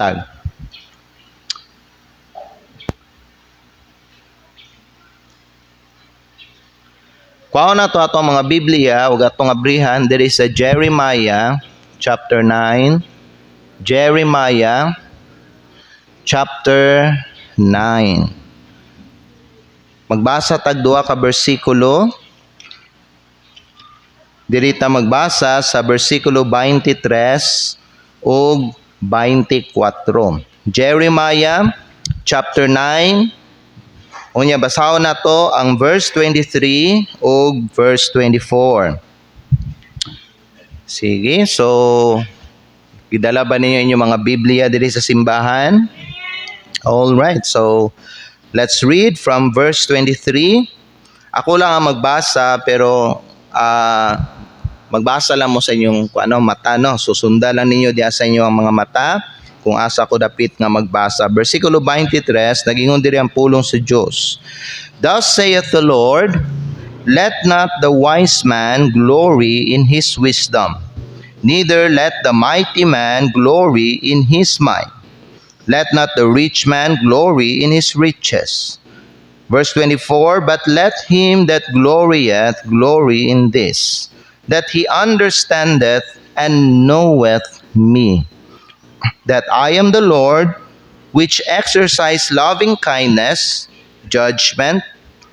buntag. Kuha na to atong mga Biblia, ug atong abrihan, there is a Jeremiah chapter 9. Jeremiah chapter 9. Magbasa tag duha ka bersikulo. Diri ta magbasa sa bersikulo 23 ug 24. Jeremiah chapter 9. Unya basahon na to ang verse 23 ug verse 24. Sige, so gidala ba ninyo inyong mga Biblia diri sa simbahan? All right, so let's read from verse 23. Ako lang ang magbasa pero magbasa lang mo sa inyong mata, no? Susunda lang ninyo diya sa inyong mga mata kung asa ko dapit nga magbasa. Versikulo 23, nagingon diri ang pulong sa Dios. Thus saith the Lord, let not the wise man glory in his wisdom, neither let the mighty man glory in his might. Let not the rich man glory in his riches. Verse 24, but let him that glorieth glory in this, that he understandeth and knoweth me, that I am the Lord, which exercise loving kindness, judgment,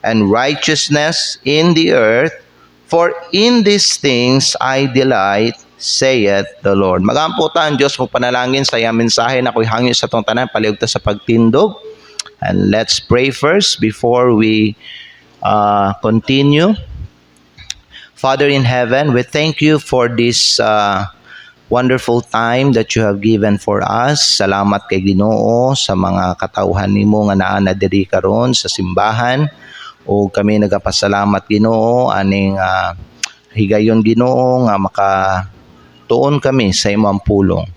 and righteousness in the earth, for in these things I delight, saith the Lord. Magamputa ang Diyos mo panalangin sa iyang mensahe na ako'y hangyo sa itong tanan, paliugta sa pagtindog. And let's pray first before we continue. Father in heaven, we thank you for this wonderful time that you have given for us. Salamat kay Ginoo sa mga katawhan nimo nga naa na diri karon sa simbahan. O kami nagapasalamat Ginoo aning higayon Ginoo nga makatuon kami sa imong pulong.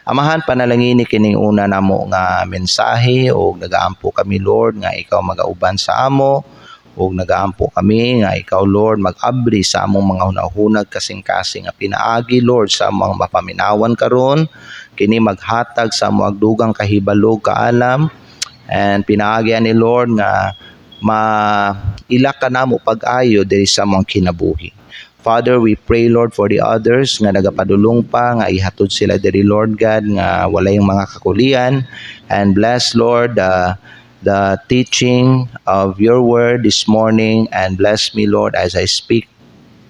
Amahan, panalangin kining una namo nga mensahe o nagaampo kami Lord nga ikaw magauban sa amo. O nagaampo kami nga ikaw Lord mag-abri sa among mga hunahunag kasing-kasing nga pinaagi Lord sa among mapaminawan karon, kini maghatag sa among dugang kahibalog kaalam, and pinaagi ani Lord nga mailak ka namo pag-ayo diri sa among kinabuhi. Father, we pray Lord for the others nga nagapadulong pa nga ihatod sila diri Lord God nga walay mga kakulian, and bless Lord the teaching of your word this morning, and bless me Lord as I speak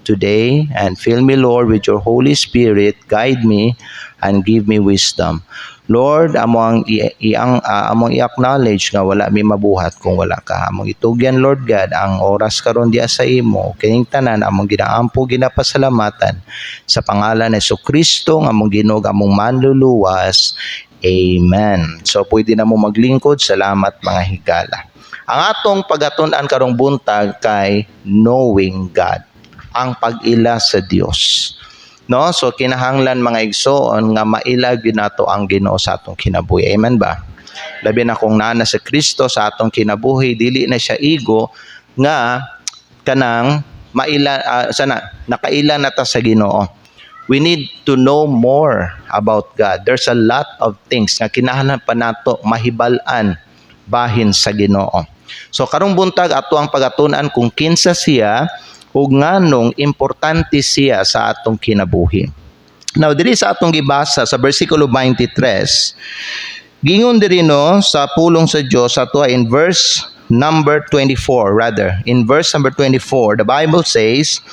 today, and fill me Lord with your Holy Spirit, guide me and give me wisdom. Lord, among i-acknowledge nga wala mi mabuhat kung wala ka. Among itugyan Lord God ang oras karon diya sa imo, kining tanan among ginaampo ginapasalamatan sa pangalan ni Jesucristo nga among Ginoo among manluluwas. Amen. So pwede na mo maglingkod. Salamat mga higala. Ang atong pagatun-an karong buntag kay knowing God, ang pag-ila sa Dios. No? So kinahanglan mga igsoon nga mailag yun nato ang Ginoo sa atong kinabuhi. Amen ba? Labi na kung nana sa Kristo sa atong kinabuhi, dili na siya igo nga kanang nakaila na ta sa Ginoo. We need to know more about God. There's a lot of things nga kinahanglan pa nato mahibal-an bahin sa Ginoo. So karong buntag ato ang pagatun-an kung kinsa siya ug nganong importante siya sa atong kinabuhi. Now diri sa atong gibasa sa bersikulo 23, gingon diri no sa pulong sa Dios ato in verse number 24 rather. In verse number 24, the Bible says,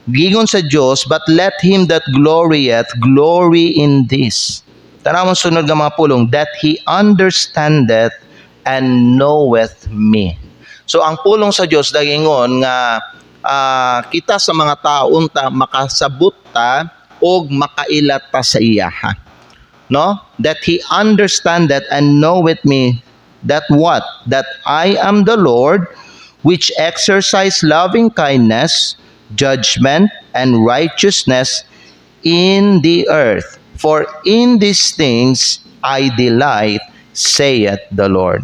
gingon sa Dios, but let him that glorieth glory in this. Tanawon sunod nga mga pulong, that he understandeth and knoweth me. So ang pulong sa Dios dagingon nga kita sa mga taon ta makasabot ta og makailat ta sa iya. No? That he understandeth and knoweth me, that what? That I am the Lord, which exercise loving kindness, judgment, and righteousness in the earth. For in these things I delight, saith the Lord.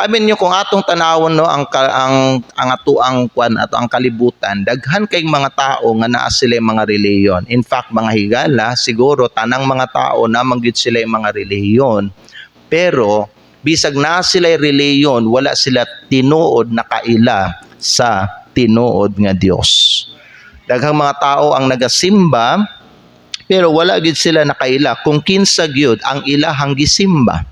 Amin nyo kung atong tanawon no ang atuang kwan ato ang kalibutan, daghan kay mga tao nga naa sila mga relihiyon. In fact, mga higala siguro tanang mga tao na manggid sila mga relihiyon, Pero bisag na sila'y reliyon, wala sila tinuod na kaila sa tinuod nga Dios. Daghang mga tao ang nagasimba, pero wala gid sila nakaila kung kinsa gyud ang ilahang gisimba.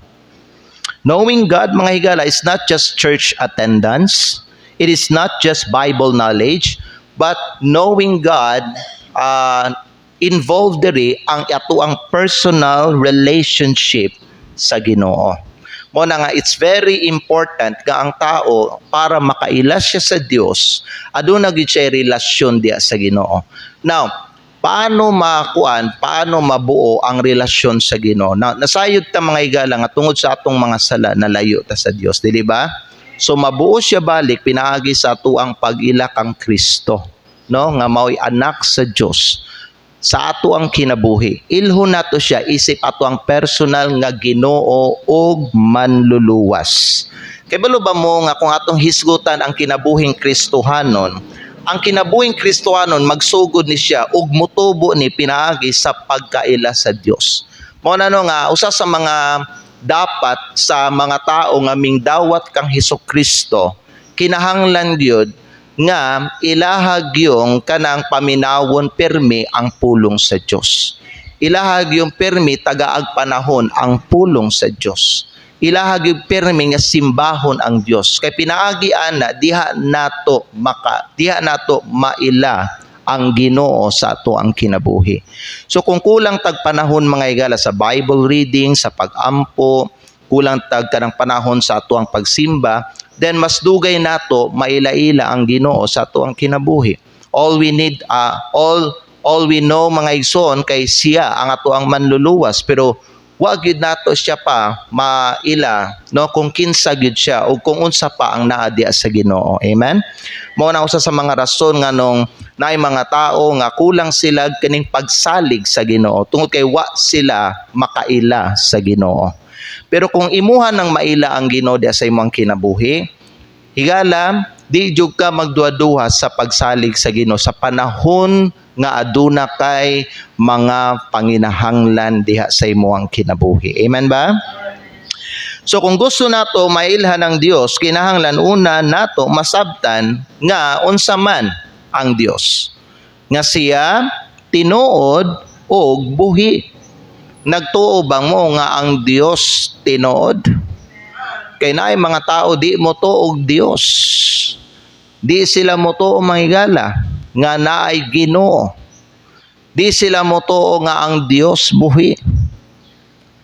Knowing God, mga higala, is not just church attendance. It is not just Bible knowledge, but knowing God involved diri ang ato ang personal relationship sa Ginoo. Mo na nga, it's very important nga ang tao para makailas siya sa Dios, aduna gyud siya relasyon diya sa Ginoo. Now, paano mabuo ang relasyon sa Ginoo? Now, nasayod ta mga higala nga tungod sa atong mga sala nalayo ta sa Dios, dili ba? So mabuo siya balik pinaagi sa ato ang pag-ila kang Kristo, no? Nga mao'y anak sa Dios. Sa ato ang kinabuhi. Ilhon nato siya isip ato ang personal nga Ginoo og manluluwas. Kay balo ba mo nga kung atong hisgutan ang kinabuhing Kristohanon, ang kinabuhing Kristohanon magsugod ni siya ug motubo ni pinaagi sa pagkaila sa Dios. Mao na no nga usa sa mga dapat sa mga tao nga mingdawat kang Hesukristo, kinahanglan gyud nga ilahag yung kanang paminawon permi ang pulong sa Dios. Ilahag yung permi tagaag panahon ang pulong sa Dios. Ilahag yung permi nga simbahon ang Dios. Kay pinaagi ana diha nato maila ang Ginoo sa ato ang kinabuhi. So kung kulang tag panahon mga higala sa Bible reading, sa pag-ampo, kulang tag kanang panahon sa ato ang pagsimba, then mas dugay nato maila-ila ang Ginoo sa ato ang kinabuhi. All we need, all we know mga igsoon kay siya ang ato ang manluluwas, pero wa gyud nato siya pa maila, no, kung kinsa gyud siya o kung unsa pa ang naa diya sa Ginoo. Amen. Mao na usa sa mga rason nga nung naay mga tao nga kulang sila kining pagsalig sa Ginoo tungod kay wa sila makaila sa Ginoo. Pero kung imuha ng maila ang Ginoo diya sa imong kinabuhi, higala, di jud ka magduha-duha sa pagsalig sa Ginoo sa panahon nga aduna kay mga panginahanglan diha sa imong kinabuhi. Amen ba? So kung gusto nato mailhan ng Dios, kinahanglan una nato masabtan nga unsa man ang Dios. Nga siya tinuod og buhi. Nagtuo bang mo nga ang Dios tinuod? Kay naay mga tao di mo tuog Dios. Di sila mo tuo mga higala nga naay Ginoo. Di sila mo tuo nga ang Dios buhi.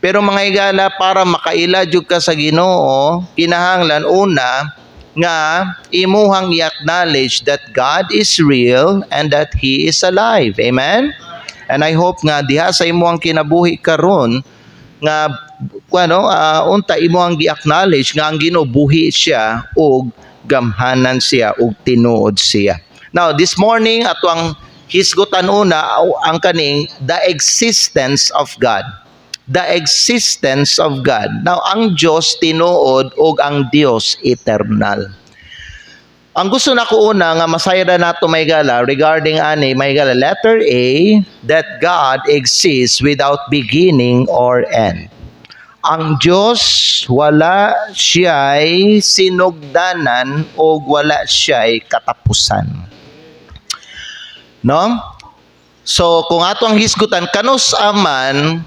Pero mga higala, para makaila jud ka sa Ginoo, kinahanglan una nga imuhang i-acknowledge that God is real and that He is alive. Amen? And I hope nga diha sa imong kinabuhi karon nga unta imong gi-acknowledge nga ang Ginoo buhi siya ug gamhanan siya ug tinuod siya. Now this morning ato ang hisgutan una ang kaning the existence of God. The existence of God. Now ang Dios tinuod ug ang Dios eternal. Ang gusto na ko una nga masayra nato may gala regarding ani may gala letter A, that God exists without beginning or end. Ang Diyos wala siya'y sinugdanan o wala siya'y katapusan. No? So kung ato ang hisgutan kanus aman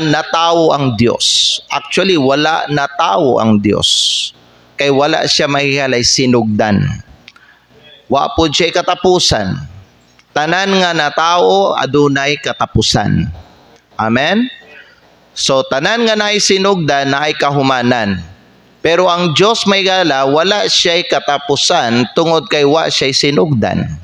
na tao ang Diyos. Actually wala na tao ang Diyos. Kay wala siya mahihalay sinugdan. Wa pod siya katapusan. Tanan nga na tao adunay katapusan. Amen? So tanan nga naay sinugdan naay kahumanan. Pero ang Dios may gala wala siya katapusan tungod kay wa siya sinugdan.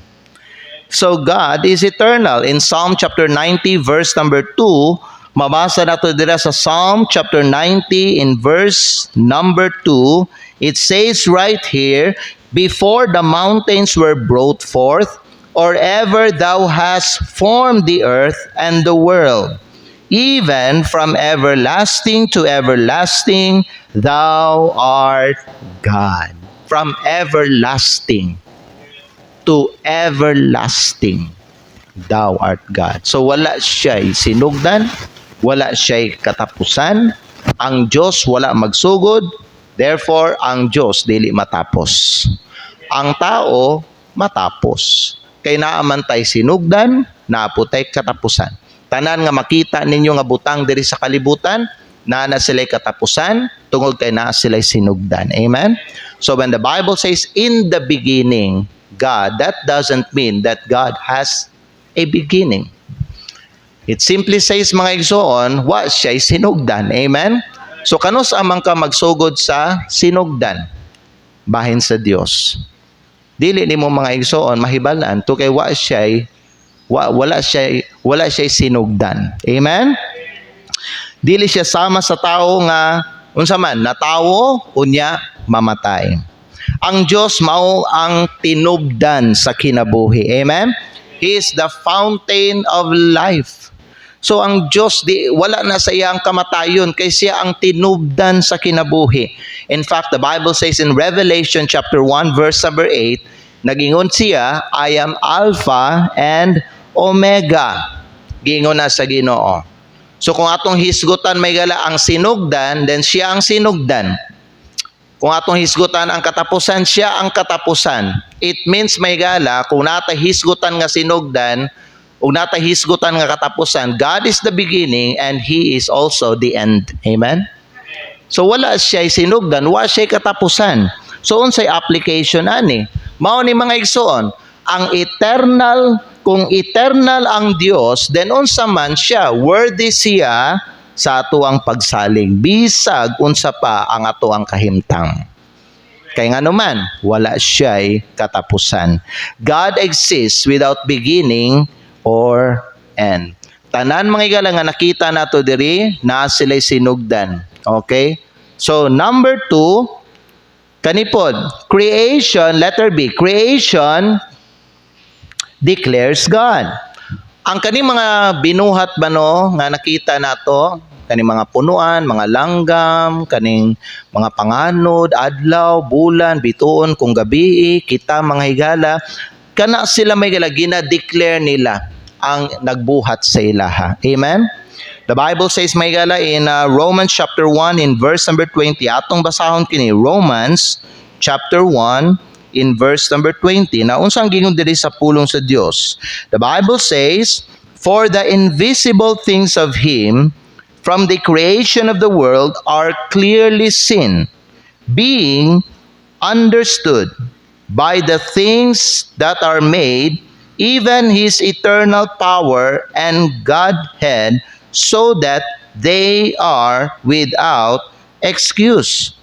So God is eternal. In Psalm chapter 90 verse number 2, mabasa nato dira sa Psalm chapter 90 in verse number 2, it says right here, before the mountains were brought forth, or ever thou hast formed the earth and the world, even from everlasting to everlasting, thou art God. From everlasting to everlasting, thou art God. So wala siya'y sinugdan, wala siya'y katapusan, Ang Diyos wala magsugod, therefore ang Diyos dili matapos. Ang tao matapos. Kay naaman tay sinugdan, naaputay katapusan. Tanan nga makita ninyo nga butang diri sa kalibutan, na sila'y katapusan, tungod kay naa sila'y sinugdan. Amen? So when the Bible says, in the beginning, God, that doesn't mean that God has a beginning. It simply says, mga igsoon, wa siya'y sinugdan. Amen? So kanus amang ka magsugod sa sinugdan, bahin sa Dios. Dili nimo mga igsoon mahibalan to kay wala siya'y sinugdan. Amen? Dili siya sama sa tao nga unsa man na tao unya mamatay. Ang Dios mao ang tinubdan sa kinabuhi. Amen? He is the fountain of life. So ang Diyos wala na sa iyang kamatayon kay siya ang tinubdan sa kinabuhi. In fact, the Bible says in Revelation chapter 1 verse number 8, nagingon siya, I am Alpha and Omega. Gingon na sa Ginoo. So kung atong hisgutan may gala ang sinugdan, then siya ang sinugdan. Kung atong hisgutan ang katapusan, siya ang katapusan. It means may gala, kung nata hisgutan nga sinugdan, o nata hisgutan nga katapusan, God is the beginning and He is also the end. Amen? So wala siya'y sinugdan, wala siya'y katapusan. So unsay application ani? Mao ni mga igsoon, ang eternal, kung eternal ang Dios, then unsa man siya, worthy siya sa ato ang pagsalig. Bisag unsa pa ang ato ang kahimtang. Kay nga naman, wala siya'y katapusan. God exists without beginning or end. Tanan mga igala nga nakita nato diri, na sila'y sinugdan. Okay? So number 2, kanipod, creation, letter B, creation declares God. Ang kaning mga binuhat ba no, nga nakita nato, kaning mga punuan, mga langgam, kaning mga panganod, adlaw, bulan, bituon, kung gabi, kita mga higala, kana sila may higala, gina-declare nila ang nagbuhat sa ilaha. Amen? The Bible says may higala in Romans chapter 1 in verse number 20, atong basahon kini, Romans chapter 1, in verse number 20, na unsang gingon diri sa pulong sa Dios. The Bible says, for the invisible things of Him from the creation of the world are clearly seen, being understood by the things that are made, even His eternal power and Godhead, so that they are without excuse.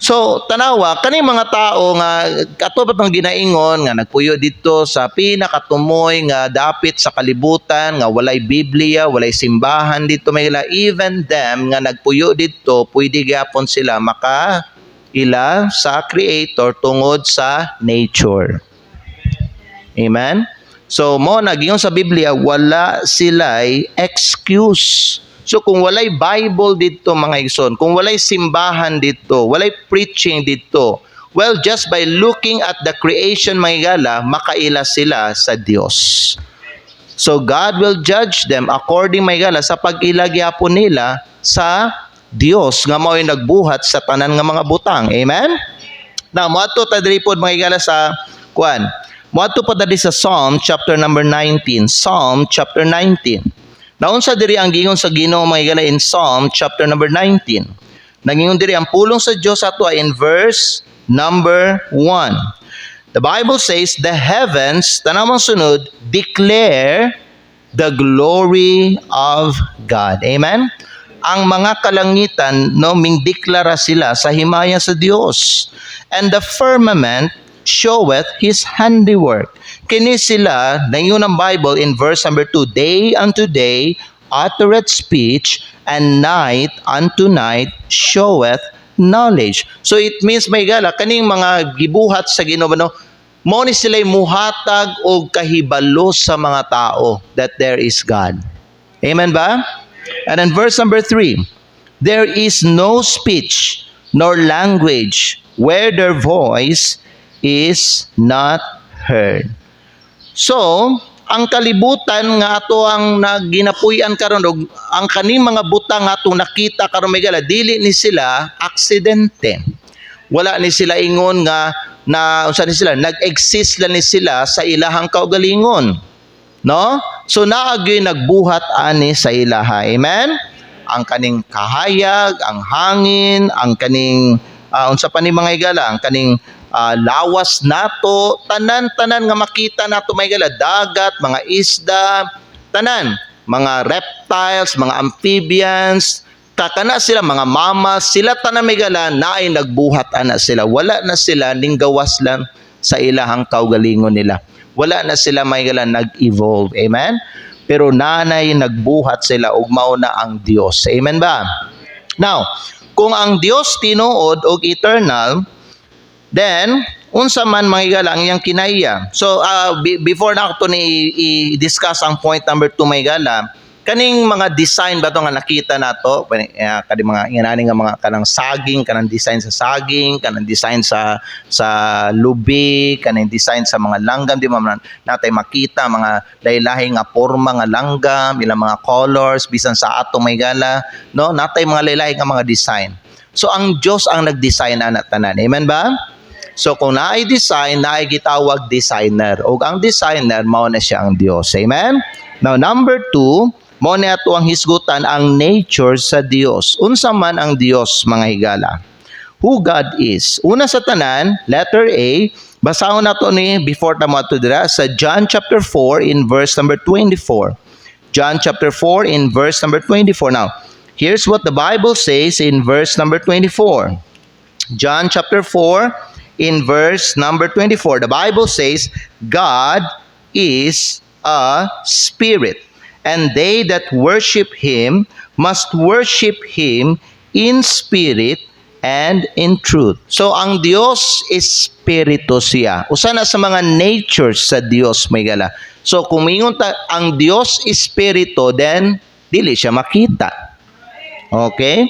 So, tanawa, kaning mga tao nga katupat ng ginaingon nga nagpuyo dito sa pinakatumoy nga dapit sa kalibutan nga walay Biblia, walay simbahan dito may even them nga nagpuyo dito, pwede gyapon sila makaila sa Creator tungod sa nature. Amen? So, mo nagingon sa Biblia, wala sila'y excuse. So kung walay Bible dito mga igsoon, kung walay simbahan dito, walay preaching dito, well, just by looking at the creation mga igala, makaila sila sa Dios. So God will judge them according mga igala sa pag-ilagyapon nila sa Dios nga mao'y nagbuhat sa tanan nga mga butang. Amen? Now, moadto ta diri pod mga igala sa kuan. Moadto pa diri sa Psalm chapter number 19. Psalm chapter 19. Naunsa diri ang gingon sa Ginoo mga igala in Psalm chapter number 19. Nangingon diri ang pulong sa Dios ato in verse number 1. The Bible says, the heavens, tanamang sunod, declare the glory of God. Amen? Ang mga kalangitan, no, mingdeklara sila sa himaya sa Dios. And the firmament showeth His handiwork. Kini sila, nangyun ang Bible in verse number 2, day unto day uttereth speech, and night unto night showeth knowledge. So it means may gala, kaning mga gibuhat sa Ginoo no, mo ni sila'y muhatag og kahibalo sa mga tao that there is God. Amen ba? And in verse number 3, there is no speech nor language where their voice is not heard. So, ang kalibutan nga ato ang naginapuy-an karon og ang kaning mga butang nga atong nakita karon may gala dili ni sila aksidente. Wala ni sila ingon nga na unsa ni sila nag-exist lang ni sila sa ilahang kaugalingon. No? So naagi nagbuhat ani sa ilaha. Amen. Ang kaning kahayag, ang hangin, ang kaning unsa pa ni mga igala, ang kaning lawas nato, tanan-tanan nga makita nato may gala, dagat, mga isda, tanan, mga reptiles, mga amphibians, kakana sila, mga mammals, sila tanan may gala, naay nagbuhat ana sila. Wala na sila ning gawas lang sa ilahang kaugalingon nila. Wala na sila may gala nag-evolve. Amen? Pero nanay nagbuhat sila ug mao na ang Dios. Amen ba? Now, kung ang Dios tinuod og eternal, then, unsa man mahigala ang iyang kinaiya. So, before na ako ni i-discuss ang point number 2 mahigala, kaning mga design ba ito nga nakita nato, kadi mga inani nga mga kanang saging, kanang design sa saging, kanang design sa lubi, kanang design sa mga langgam, di man natay makita mga lahi-lahi nga porma nga langgam, ilang mga colors bisan sa ato mahigala, no? Natay mga lahi-lahi nga mga design. So, ang Dios ang nag-design na tanan. Amen ba? So kung naay design, naay gitawag designer. O ang designer, mao na siya ang Dios. Amen? Now number 2, mao na ato ang hisgutan ang nature sa Dios. Unsa man ang Dios mga higala? Who God is. Una sa tanan, letter A, basahon nato ni before ta mo ato dira sa John chapter 4 in verse number 24. John chapter 4 in verse number 24. Now, here's what the Bible says in verse number 24. John chapter 4 in verse number 24, the Bible says, God is a spirit, and they that worship Him must worship Him in spirit and in truth. So, ang Dios is spirito siya. Usa na sa mga natures sa Dios, may gala. So, kung mingon ta, ang Dios is spirito, then, dili siya makita. Okay?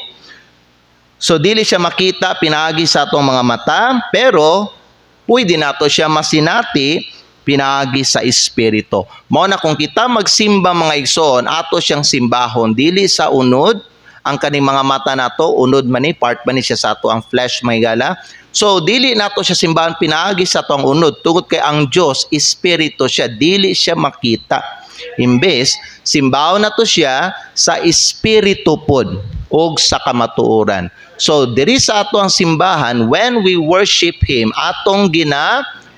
So, dili siya makita, pinaagi sa atong mga mata, pero pwede nato siya masinati, pinaagi sa espiritu. Mao na kung kita magsimba mga igsoon, ato siyang simbahon, dili sa unod, ang kaning mga mata nato, unod man ni, part man ni siya sa ato ang flesh, may gala. So, dili nato siya simbahan, pinaagi sa atong unod, tungod kay ang Dios, espiritu siya, dili siya makita. Imbes, simbahon nato siya sa espiritu pod, og sa kamatuoran. So, diri sa ato ang simbahan, when we worship Him, atong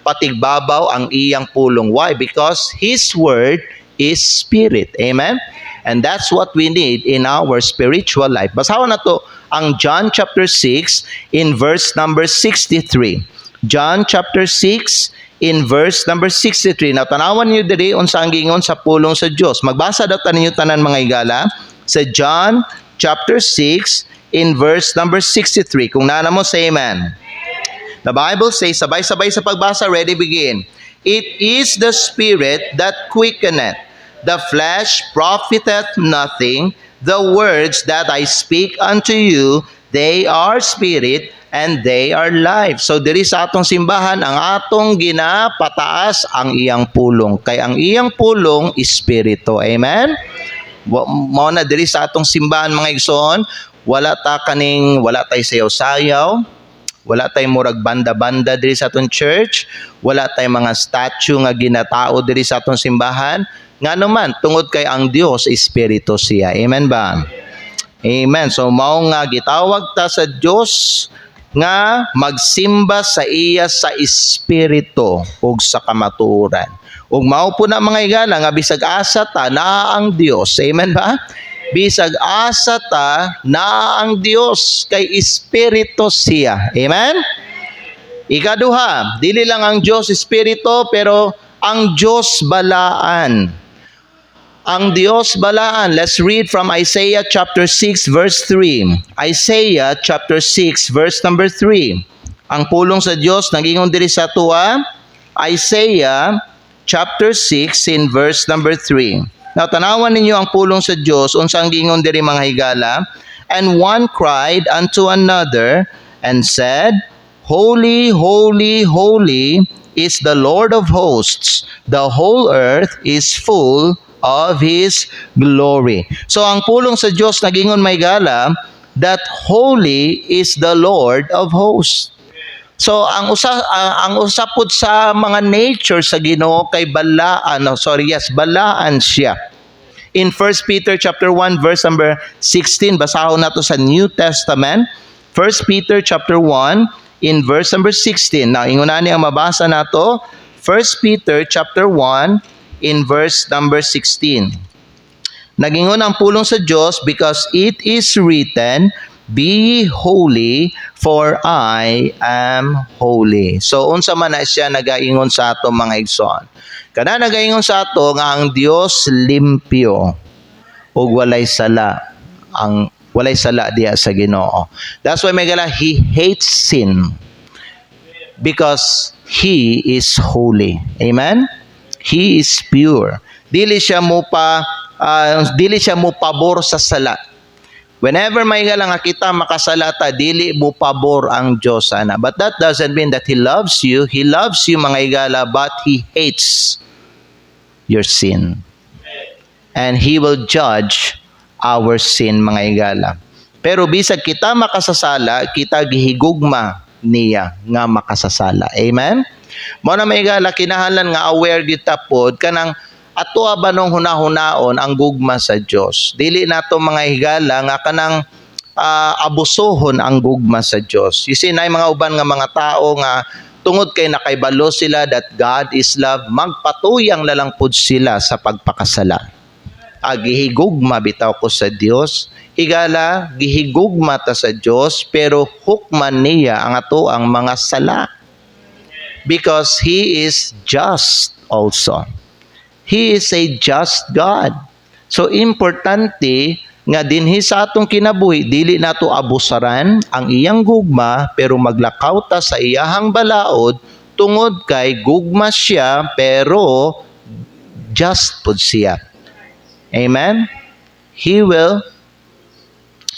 patigbabaw ang iyang pulong. Why? Because His Word is Spirit. Amen? And that's what we need in our spiritual life. Basahon na to ang John chapter 6 in verse number 63. John chapter 6 in verse number 63. Now, tanawan niyo diri unsa ang gingon sa pulong sa Dios. Magbasa daw ninyo tanan mga igala sa John chapter 6 in verse number 63. Kung nana mo, say amen. The Bible says, sabay-sabay sa pagbasa, ready, begin. It is the Spirit that quickeneth, the flesh profiteth nothing. The words that I speak unto you, they are spirit and they are life. So diri sa atong simbahan, ang atong ginapataas ang iyang pulong. Kay ang iyang pulong, espiritu. Amen? Mao na diri sa atong simbahan mga igsoon, wala tay sayaw-sayaw, wala tay murag banda-banda diri sa atong church, wala tay mga statue nga ginatao diri sa atong simbahan. Nga naman, tungod kay ang Dios, espiritu siya. Amen ba? Amen. So mao nga gitawag ta sa Dios nga magsimba sa iya sa espiritu ug sa kamatuoran. Ug mao po na mga igala nga bisag asa ta naa ang Dios. Amen ba? Bisag asa ta naa ang Dios kay espiritu siya. Amen? Ikaduha, dili lang ang Dios espiritu pero ang Dios balaan. Ang Dios balaan. Let's read from Isaiah chapter 6 verse 3. Isaiah chapter 6 verse number 3. Ang pulong sa Dios nagingon diri sa tuwa. Isaiah chapter 6 in verse number 3. Now, tanawan ninyo ang pulong sa Diyos, unsang gingon diri mga higala. And one cried unto another and said, Holy, holy, holy is the Lord of hosts. The whole earth is full of His glory. So ang pulong sa Diyos nagingon may gala, that holy is the Lord of hosts. So ang usapod sa mga nature sa Ginoo kay balaan siya. In 1 Peter chapter 1 verse number 16, basahon nato sa New Testament. 1 Peter chapter 1 in verse number 16. Now, ingunani ang mabasa nato, 1 Peter chapter 1 in verse number 16. Nagingon ang pulong sa Diyos, because it is written, be holy, for I am holy. So, unsa man na siya nagaingon sa ato mga igsoon. Kana nagaingon sa ato nga ang Dios limpyo ug walay sala. Ang walay sala diha sa Ginoo. That's why may gala, He hates sin because He is holy. Amen? He is pure. Dili siya mo pabor sa sala. Whenever may gala nga kita makasalata, dili mo pabor ang Diyos ana. But that doesn't mean that He loves you. He loves you mga igala, but He hates your sin. And He will judge our sin mga igala. Pero bisag kita makasasala, kita gihigugma niya nga makasasala. Amen? Mao na may igala, kinahanglan nga aware kita pod kanang ato ba nung hunahunaon ang gugma sa Dios. Dili nato mga higala nga kanang abusohon ang gugma sa Dios. You see, na mga uban nga mga tao nga tungod kay nakaibalo sila that God is love, magpatuyang lalang pud sila sa pagpakasala. Gihigugma bitaw ko sa Dios. Higala, gihigugma ta sa Dios, pero hukman niya ang ato ang mga sala. Because He is just also. He is a just God. So, importante nga dinhi sa atong kinabuhi, dili nato abusaran ang iyang gugma, pero maglakaw ta sa iyahang balaod, tungod kay gugma siya, pero just pud siya. Amen? He will,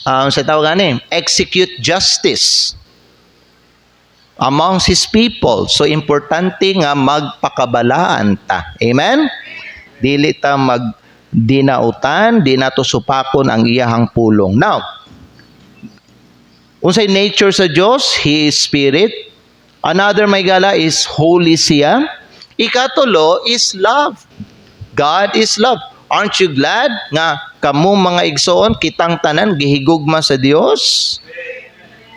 sa tawag execute justice amongst His people. So, importante nga magpakabalaan ta. Amen? Dili ta magdinautan, di nato supakon ang iyahang pulong. Now, unsay nature sa Dios? He is spirit. Another may gala is holy siya. Ikatulo is love. God is love. Aren't you glad nga kamo mga igsoon kitang tanan gihigugma sa Dios?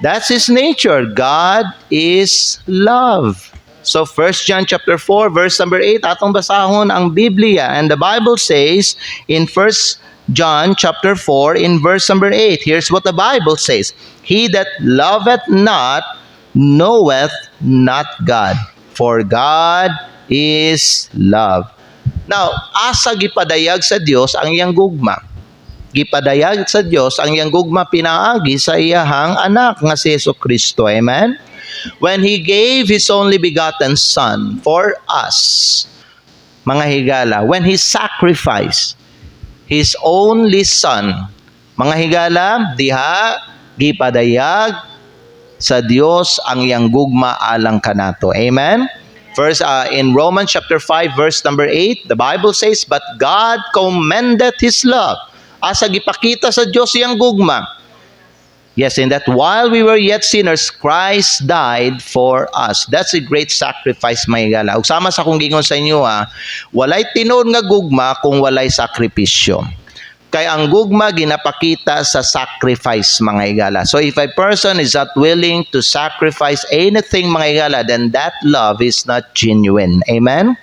That's His nature. God is love. So 1 John chapter 4 verse number 8 atong basahon ang Biblia, and the Bible says in 1 John chapter 4 in verse number 8, here's what the Bible says, He that loveth not knoweth not God, for God is love. Now, asa gipadayag sa Dios ang iyang gugma? Gipadayag sa Dios ang iyang gugma pinaagi sa iyahang anak nga si Jesucristo. Amen? When He gave His only begotten Son for us, mga higala, when He sacrificed His only Son, mga higala, diha gipadayag sa Dios ang iyang gugma alang kanato. Amen? First, in Romans chapter 5 verse number 8, the Bible says, but God commendeth His love. Asa gipakita sa Dios iyang gugma. Yes, in that while we were yet sinners, Christ died for us. That's a great sacrifice, mga igala. Ug sama sa kung gingon sa inyo, walay tinuod nga gugma kung walay sakripisyo. Kay ang gugma ginapakita sa sacrifice, mga igala. So if a person is not willing to sacrifice anything, mga igala, then that love is not genuine. Amen?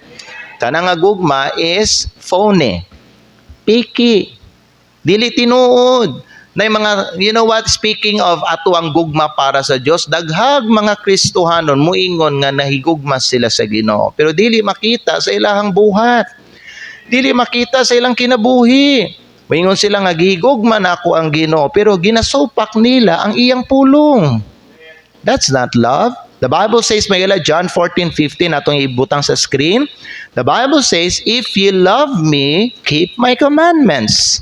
Kanang nga gugma is phony, picky, dili tinuod. Na mga, you know what, speaking of ato ang gugma para sa Dios, daghag mga Kristohanon muingon nga nahigugma sila sa Ginoo, pero dili makita sa ilahang buhat, dili makita sa ilang kinabuhi. Muingon sila nga gihigugma na ako ang Ginoo, pero ginasupak nila ang iyang pulong. That's not love. The Bible says, Mayala, John 14:15, atong ibutang sa screen. The Bible says, if you love me, keep my commandments.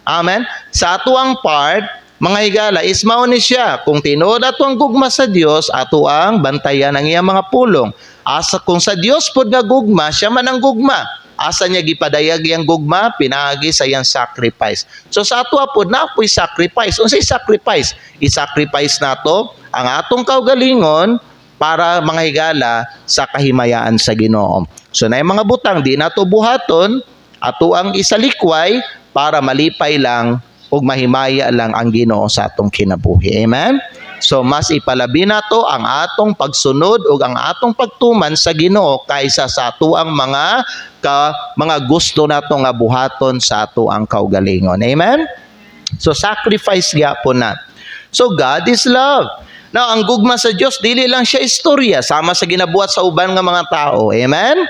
Amen? Sa ato ang part, mga higala, is mao ni siya. Kung tinuod ato ang gugma sa Dios, ato ang bantayan ang iyang mga pulong. Asa kung sa Dios pod nga gugma, siya man ang gugma. Asa niya gipadayag iyang gugma, pinaagi sa iyang sacrifice. So sa ato pod na apoy sacrifice. Unsay sacrifice? I-sacrifice nato ang atong kaugalingon para mga higala sa kahimayaan sa Ginoo. So na mga butang di nato buhaton, ato ang isalikway para malipay lang ug mahimaya lang ang Ginoo sa atong kinabuhi. Amen? So mas ipalabi nato ang atong pagsunod ug ang atong pagtuman sa Ginoo kaysa sa ato ang mga gusto nato nga buhaton sa ato ang kaugalingon. Amen? So sacrifice gyapon na. So God is love. Now, ang gugma sa Dios dili lang siya istorya sama sa ginabuhat sa uban nga mga tao. Amen?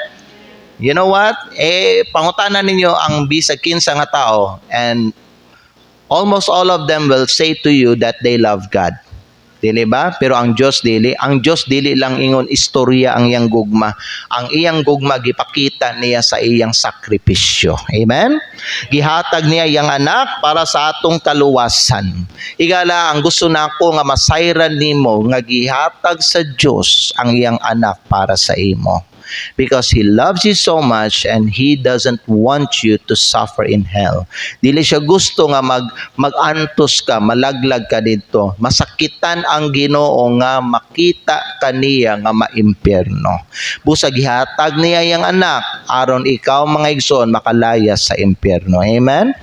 You know what? Pangutanan ninyo ang bisag kinsa nga tao and almost all of them will say to you that they love God. Dili ba? Pero ang Diyos dili. Ang Diyos dili lang ingon istorya ang iyang gugma. Ang iyang gugma gipakita niya sa iyang sakripisyo. Amen? Gihatag niya iyang anak para sa atong kaluwasan. Igala, ang gusto nako nga masayran nimo nga gihatag sa Diyos ang iyang anak para sa imo. Because He loves you so much and He doesn't want you to suffer in hell. Dili siya gusto nga magantos ka, malaglag ka dito. Masakitan ang Ginoo nga makita kaniya nga maimpyerno. Busa gihatag niya yang anak aron ikaw mga igsoon makalaya sa impyerno. Amen?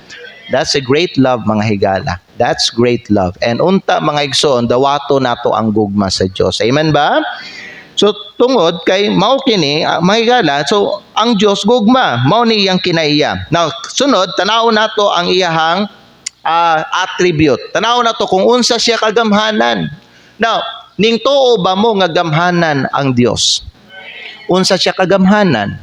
That's a great love mga higala. That's great love. And unta mga igsoon, dawato nato ang gugma sa Dios. Amen ba? So tungod kay mao kini mahigala, so ang Dios gugma mao ni iyang kinaiya. Now sunod tanaw nato ang iyahang attribute. Tanaw nato kung unsa siya kagamhanan. Now ning tuo ba mo nga gamhanan ang Dios? Unsa siya kagamhanan?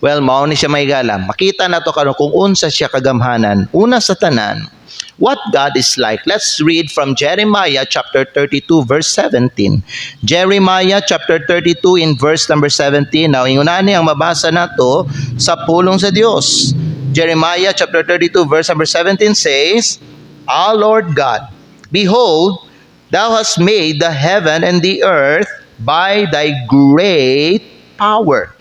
Well, mao ni siya mahigala. Makita nato karon kung unsa siya kagamhanan. Una sa tanan, what God is like. Let's read from Jeremiah chapter 32 verse 17. Jeremiah chapter 32 in verse number 17. Now, ingunani ang mabasa nato sa pulong sa Dios. Jeremiah chapter 32 verse number 17 says, "Our Lord God, behold, thou hast made the heaven and the earth by thy great power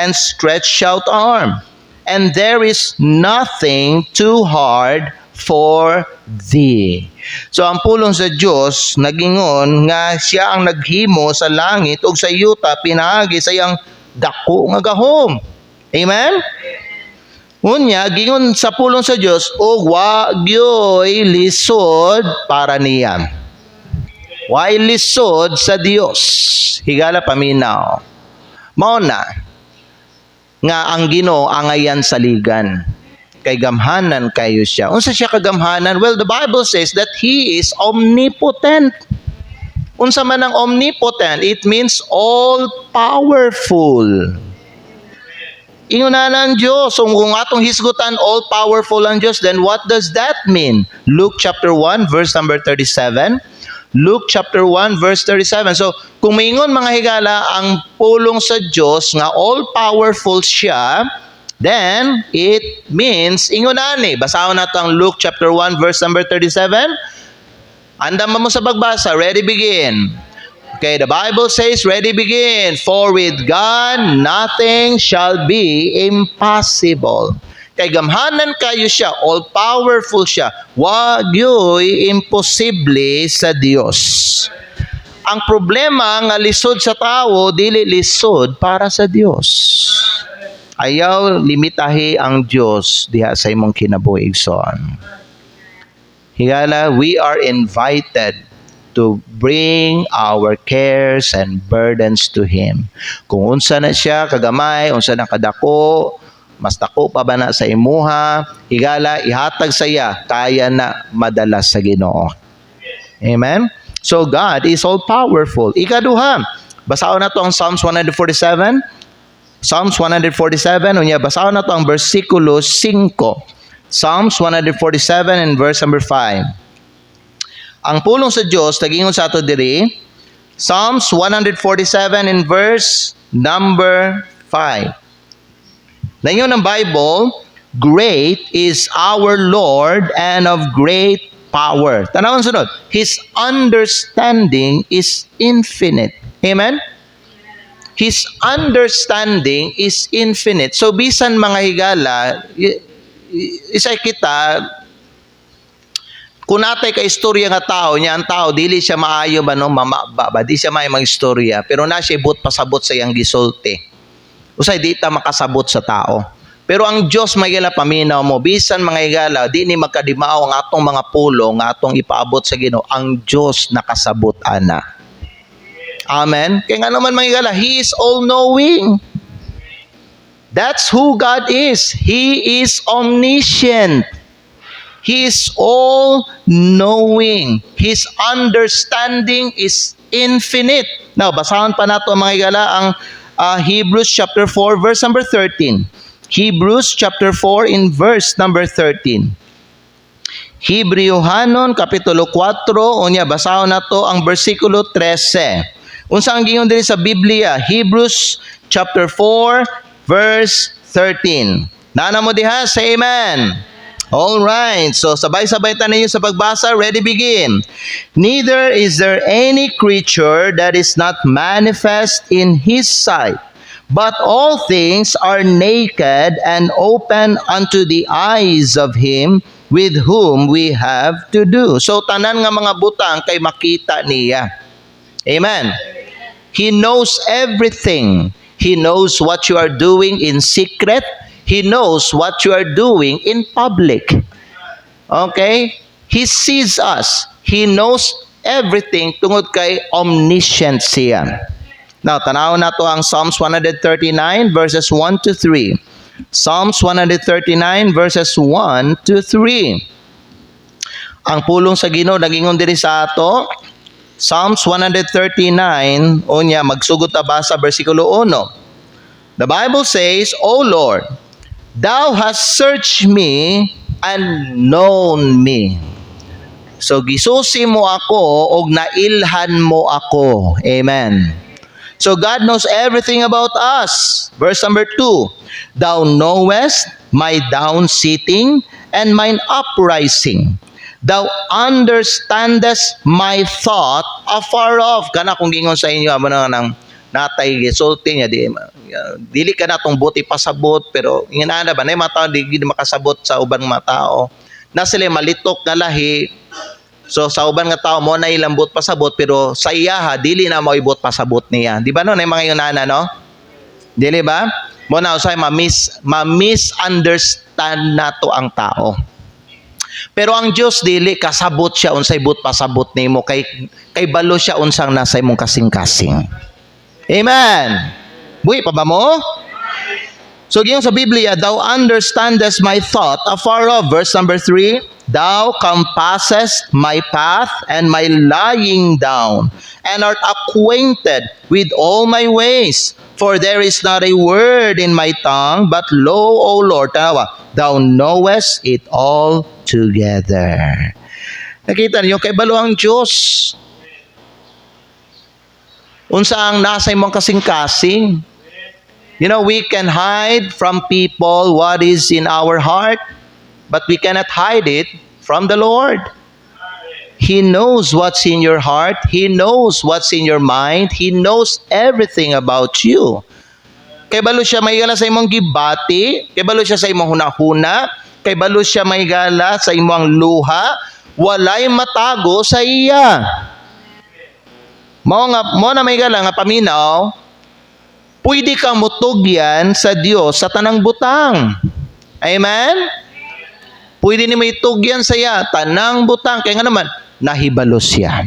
and stretched out arm, and there is nothing too hard for thee." So ang pulong sa Dios nagingon nga siya ang naghimo sa langit ug sa yuta pinaagi sa iyang dako nga gahom. Amen? Unya gingon sa pulong sa Dios ug wa gyoy lisod para niya. Wa lisod sa Dios. Higala paminaw. Mao na nga ang Ginoo angayan sa ligan. Kay gamhanan kayo siya. Unsa siya kagamhanan? Well, the Bible says that He is omnipotent. Unsa man ang omnipotent? It means all-powerful. Ingunan ang Diyos. So, kung atong hisgutan, all-powerful ang Diyos, then what does that mean? Luke chapter 1, verse number 37. Luke chapter 1 verse 37. So, kung maingon mga higala ang pulong sa Dios nga all-powerful siya, then it means ingonani. Basahon nato ang Luke chapter 1 verse number 37. Andam mo sa pagbasa. Ready, begin. Okay, the Bible says, ready, begin. For with God nothing shall be impossible. Kay gamhanan kayo siya, all-powerful siya. Wa gyoy imposible sa Dios. Ang problema nga lisod sa tao, dili lisod para sa Dios. Ayaw limitahi ang Dios diha sa imong kinabuhi igsoon. Higala, we are invited to bring our cares and burdens to Him. Kung unsa na siya kagamay, unsa na kadako, mas dako pa ba na sa imuha, higala, ihatag sa iya, kaya na madala sa Ginoo. Amen? So God is all-powerful. Ikaduha, basahon na to ang Psalms 147. Psalms 147, unya basahon na to ang versikulo 5. Psalms 147 and verse number 5. Ang pulong sa Dios nagingon sa ato diri, Psalms 147 in verse number 5. Naingon ng Bible, great is our Lord and of great power. Tanawon sunod. His understanding is infinite. Amen? His understanding is infinite. So, bisan mga higala, isay kita, kung natay ka istorya nga tao niya, ang tao, dili siya maayo ba, no? Mamaba ba? Di siya maayo mga istorya. Pero na siya but pasabot sa iyang gisulti. Usay, di ta makasabot sa tao. Pero ang Diyos may higala paminaw mo, bisan mga higala, di ni magkadimao ang atong mga pulo, nga atong ipaabot sa Ginoo, ang Diyos nakasabot ana. Amen? Kaya nga naman mga higala, He is all-knowing. That's who God is. He is omniscient. He is all-knowing. His understanding is infinite. Now, basahan pa nato mga higala ang Hebrews chapter 4 verse number 13. Hebrews chapter 4 in verse number 13. Hebrewhanon kapitulo 4 unya basahon nato ang bersikulo 13. Unsa ang gingon diri sa Biblia? Hebrews chapter 4 verse 13. Nana mo diha, say amen. All right. So sabay-sabay ta ninyo sa pagbasa. Ready, begin. Neither is there any creature that is not manifest in His sight. But all things are naked and open unto the eyes of Him with whom we have to do. So tanan nga mga butang kay makita niya. Amen. He knows everything. He knows what you are doing in secret. He knows what you are doing in public. Okay? He sees us. He knows everything tungod kay omniscient siya. Now, tanawon nato ang Psalms 139 verses 1 to 3. Psalms 139 verses 1 to 3. Ang pulong sa Ginoo nagingon diri sa ato. Psalms 139, unya magsugod ta basa bersikulo 1. The Bible says, O Lord, Thou hast searched me and known me. So gisusi mo ako og nailhan mo ako. Amen. So God knows everything about us. Verse number 2. Thou knowest my down sitting and mine uprising. Thou understandest my thought afar off. Kana kung gingon sa inyo amo nang natay gisulti niya dili ka natong buti pasabot, pero inana ba na mga tao di makasabot sa ubang mga tao. Na sila malitok na lahi. So sa uban nga tao mo na ilambot pasabot, pero sa iyaha dili na mo ibot pasabot niya. Di ba no na mga yunana no? Dili ba? Mo na usay ma-misunderstand nato ang tao. Pero ang Dios dili kasabot siya unsay but pasabot nimo kay balo siya unsang nasa imong kasing-kasing. Amen. Buhi pa ba mo? So giyon sa Biblia, thou understandest my thought afar off. Verse number 3. Thou compassest my path and my lying down, and art acquainted with all my ways. For there is not a word in my tongue, but lo, O Lord, thou knowest it all together. Nakita niyo, kay balo ang Diyos. Unsa ang nasa imong kasing-kasing. You know, we can hide from people what is in our heart, but we cannot hide it from the Lord. He knows what's in your heart. He knows what's in your mind. He knows everything about you. Kay balo siya mahigala sa imong gibati, kay balo siya sa imong hunahuna, kay balo siya mahigala sa imong luha, walay matago sa iya. Mo na mahigala nga paminaw, pwede kang mutugyan sa Dios sa tanang butang. Amen? Pwede ni may tugyan sa iya, tanang butang. Kaya nga naman, nahibalo siya.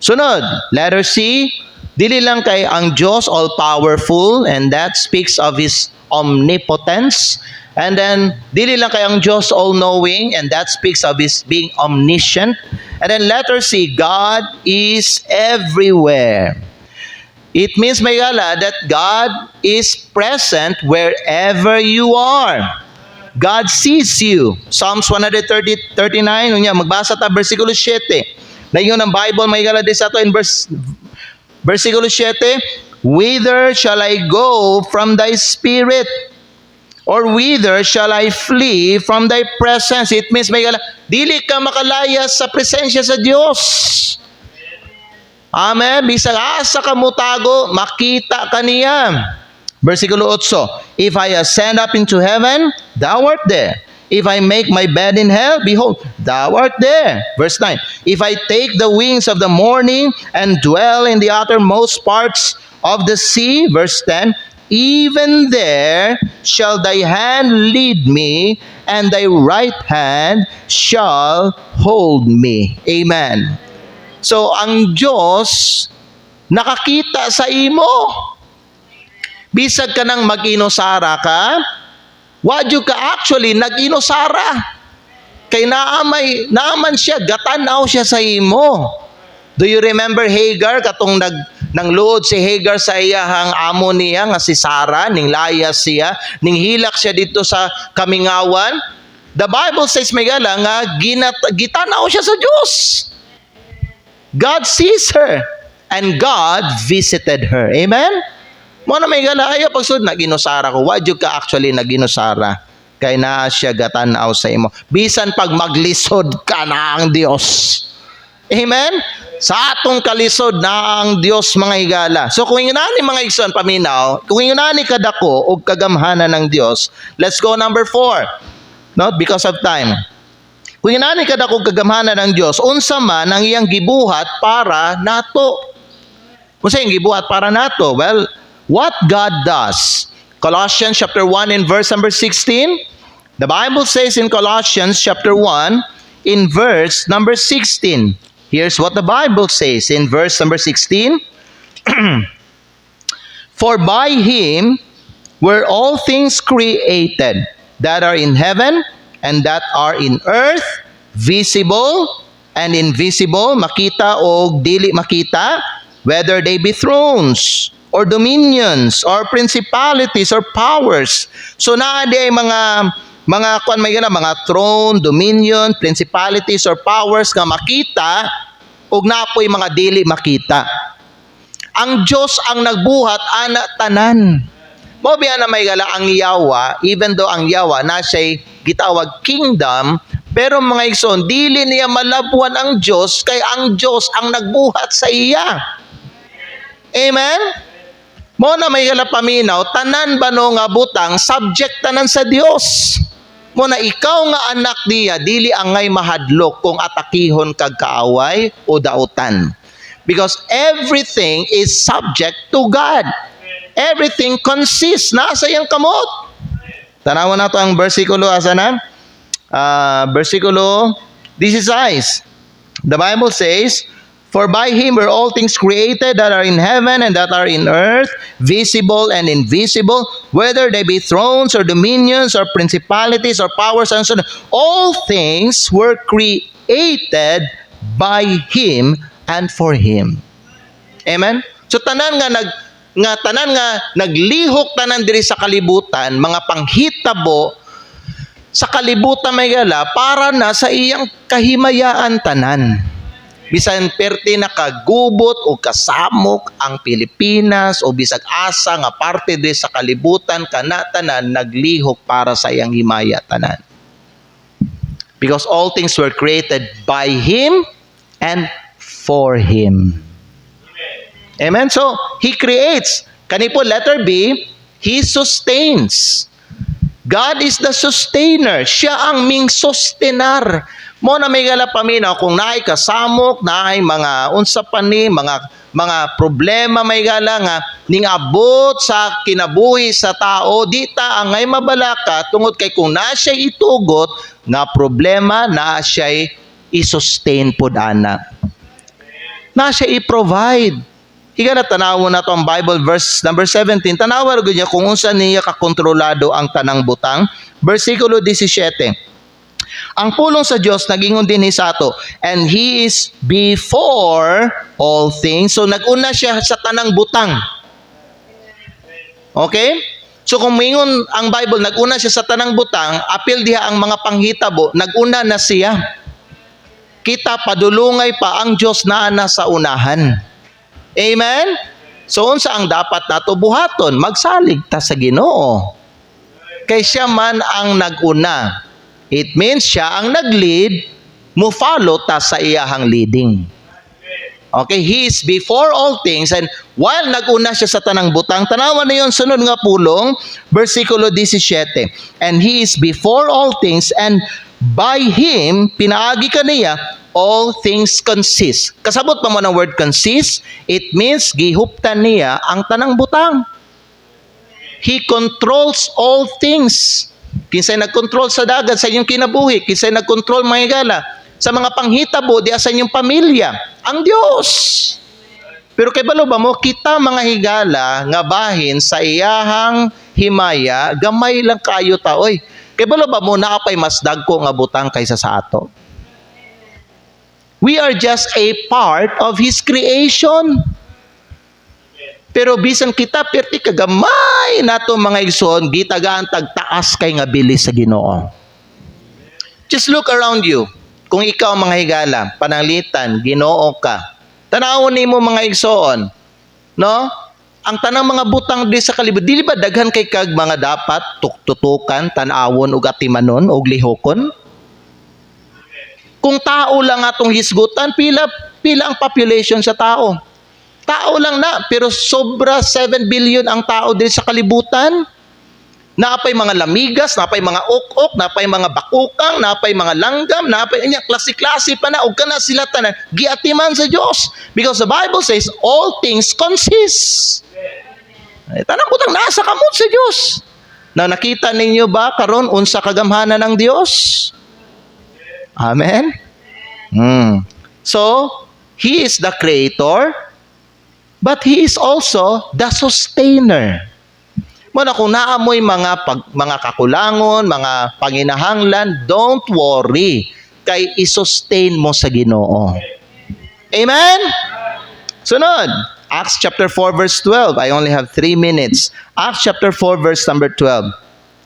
Sunod, letter C, dili lang kay ang Diyos all-powerful, and that speaks of His omnipotence. And then, dili lang kay ang Diyos all-knowing, and that speaks of His being omniscient. And then letter C, God is everywhere. It means, Mayala, that God is present wherever you are. God sees you. Psalms 139, magbasa ta versikulo 7. Naingon ang Bible, Mayala, din sa ito in versikulo 7, Whither shall I go from thy spirit? Or whither shall I flee from thy presence? It means, may dili ka makalaya sa presensya sa Diyos. Amen. Bisag asa ka mutago, makita ka niya. Versikulo 8, if I ascend up into heaven, thou art there. If I make my bed in hell, behold, thou art there. Verse 9, if I take the wings of the morning and dwell in the uttermost parts of the sea, verse 10, even there shall thy hand lead me, and thy right hand shall hold me. Amen. So, ang Diyos nakakita sa imo. Bisag ka nang mag-inosara ka, wadyo ka actually nag-inosara. Kay naaman siya, gatanaw siya sa imo. Do you remember Hagar? Katong nangluod si Hagar sa iyahang amo niya nga si Sarah, ning layas siya, ning hilak siya dito sa kamingawan. The Bible says may gala nga gitanaw siya sa Diyos. God sees her and God visited her. Amen? Mo na may gala ayo pagsud naginusara ko. Wadyo ka actually naginusara. Kay na siya gatanaw sa imo. Bisan pag maglisod ka na ang Dios. Amen? Sa atong kalisod na ang Dios mga higala. So kung inani mga igsoon paminaw, kung inani kadako og kagamhanan ng Dios, let's go number 4. Not because of time. Kung inani kadako og kagamhanan ng Dios, unsa man ang iyang gibuhat para nato? Unsa iyang gibuhat para nato? Well, what God does. Colossians chapter 1 in verse number 16. The Bible says in Colossians chapter 1 in verse number 16. Here's what the Bible says in verse number 16. For by him were all things created that are in heaven and that are in earth, visible and invisible, makita o dili makita, whether they be thrones or dominions or principalities or powers. So naa di ay mga kuan may mga throne, dominion, principalities or powers nga makita ug napoy mga dili makita. Ang Dios ang nagbuhat ana tanan. Mao biya na may gala ang Yawa, even though ang Yawa na siya'y gitawag kingdom, pero mga igsoon dili niya malabuhan ang Dios kay ang Dios ang nagbuhat sa iya. Amen. Mo na may gala paminaw tanan bano nga butang subject tanan sa Dios. Mo na ikaw nga anak niya, dili angay mahadlok kung atakihon kag kaaway o dautan. Because everything is subject to God. Everything consists nasa iyang kamot. Tanawan nato ang bersikulo asa na? Bersikulo 16. The Bible says, for by him were all things created that are in heaven and that are in earth, visible and invisible, whether they be thrones or dominions or principalities or powers and so on. All things were created by him and for him. Amen? So tanan nga naglihok tanan diri sa kalibutan, mga panghitabo sa kalibutan may gala para na sa iyang kahimayaan tanan. Bisan perti na kagubot o kasamok ang Pilipinas o bisag asa nga parte diri sa kalibutan kanatanan naglihok para sa iyang himaya tanan. Because all things were created by him and for him. Amen. So he creates. Kani po letter B, he sustains. God is the sustainer. Siya ang ming sustenar. Mo na may gala paminaw kung naay kasamok, naay mga unsa pa ni mga problema may gala nga ning abot sa kinabuhi sa tao dita angay mabalaka tungod kay kung naa siya itugot nga problema naa siya i-sustain pod ana. Na siya i-provide. Higala tanawon nato ang Bible verse number 17. Tanawon gud niya kung unsa niya kakontrolado ang tanang butang. Versikulo 17. Ang pulong sa Diyos nagingon din sa ato, and he is before all things. So naguna siya sa tanang butang. Okay? So kung mingon ang Bible naguna siya sa tanang butang, apil diha ang mga panghitabo, naguna na siya. Kita padulungay pa ang Diyos naa na sa unahan. Amen? So unsa ang dapat nato buhaton? Magsalig ta sa Ginoo. Kay siya man ang naguna. It means siya ang nag-lead, mo follow ta sa iyahang leading. Okay, He is before all things, and while nag-una siya sa tanang butang, tanawan na yon sunod nga pulong, versikulo 17. And He is before all things, and by Him, pinaagi ka niya, all things consist. Kasabot pa mo ng word consist, it means gihuptan niya ang tanang butang. He controls all things. Kinsay nagkontrol sa dagat sa inyong kinabuhi, kinsay nagkontrol mga higala sa mga panghitabo diya sa inyong pamilya, ang Dios. Pero kay balo ba mo, kita mga higala nga bahin sa iyahang himaya, gamay lang kayo ta, oy. Kay balo ba mo, naapay mas dagko nga butang kaysa sa ato. We are just a part of His creation. Pero bisan kita, perti kagamay nato mga igsoon, gitagaan tagtaas kay nga bilis sa Ginoo. Just look around you. Kung ikaw mga higala, pananglitan, Ginoo ka, tanawon nimo mga igsoon, no? Ang tanang mga butang di sa kalibot, dili ba daghan kay kag mga dapat tututukan, tanawon ug atimanon ug lihokon? Kung tao lang atong hisgutan, pila ang population sa tao? Tao lang na, pero sobra 7 billion ang tao diri sa kalibutan. Napay mga lamigas, napay mga ok-ok, napay mga bakukang, napay mga langgam, napay klase-klase pa na, ug kana sila tanan giatiman sa Dios. Because the Bible says all things consist. Tanang butang nasa kamot sa Dios. Na nakita ninyo ba karon unsa kagamhanan ng Dios? Amen? So, He is the creator, but He is also the sustainer. Muna kung naamoy mga kakulangon, mga panginahanglan, don't worry. Kay isustain mo sa Ginoo. Amen? Sunod, Acts chapter 4 verse 12. I only have 3 minutes. Acts chapter 4 verse number 12.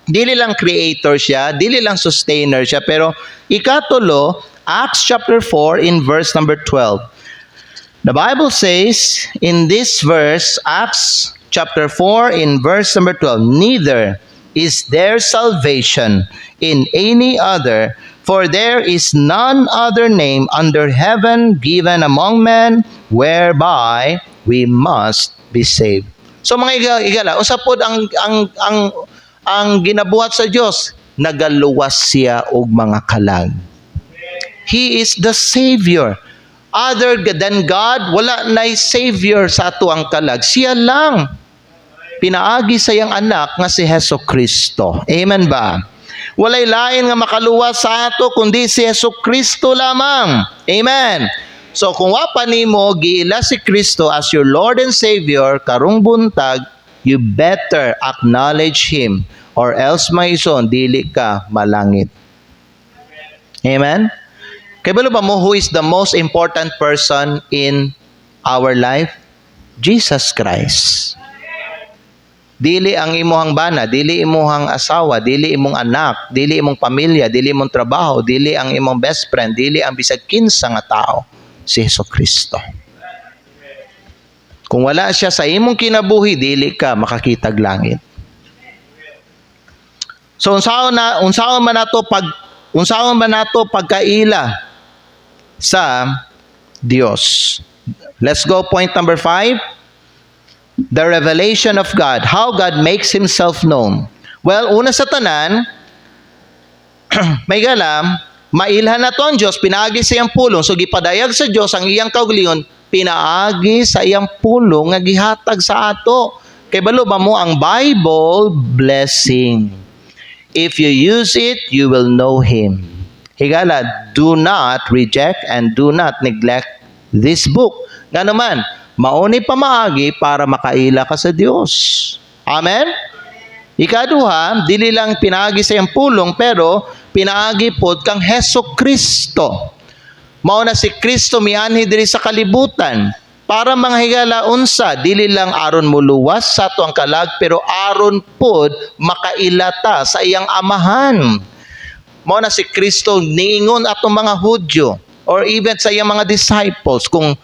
Dili lang creator siya, dili lang sustainer siya, pero ikatulo, Acts chapter 4 in verse number 12. The Bible says in this verse, Acts chapter 4 in verse number 12, neither is there salvation in any other, for there is none other name under heaven given among men whereby we must be saved. So mga igala, usapod ang ginabuhat sa Dios, nagaluwas siya og mga kalag. He is the Savior. Other than God, wala na'y Savior sa ato ang kalag. Siya lang. Pinaagi sa iyang anak nga si Hesus Kristo. Amen ba? Walay lain nga makaluwas sa ato kundi si Hesus Kristo lamang. Amen. So kung wapa nimo giila si Kristo as your Lord and Savior karong buntag, you better acknowledge Him, or else maison dili ka malangit. Amen. Kaya ba mo who is the most important person in our life? Jesus Christ. Dili ang imuhang bana, dili imuhang asawa, dili imong anak, dili imong pamilya, dili imong trabaho, dili ang imong best friend, dili ang bisag kinsa nga tao, si Jesucristo. Kung wala siya sa imong kinabuhi, dili ka makakitag langit. So unsaon man nato pagkaila sa Dios. Let's go point number 5. The revelation of God. How God makes Himself known. Well, una sa tanan, may galam, mailhan na to ang Diyos, pinaagi sa iyang pulong. So, gipadayag sa Diyos ang iyang kaugalingon, pinaagi sa iyang pulong nga gihatag sa ato. Kay balo ba mo ang Bible blessing. If you use it, you will know Him. Higala, do not reject and do not neglect this book. Nga naman, mauni pamaagi para makaila ka sa Dios. Amen? Ikaduha, dili lang pinaagi sa iyang pulong, pero pinaagi pod kang Hesus Kristo. Mao na si Kristo mianhi diri sa kalibutan para mga higala unsa, dili lang aron muluwas sa ato ang kalag, pero aron pod makailata sa iyang amahan. Mao na si Kristo niingon atong mga Hudyo or even sa iyang mga disciples, kung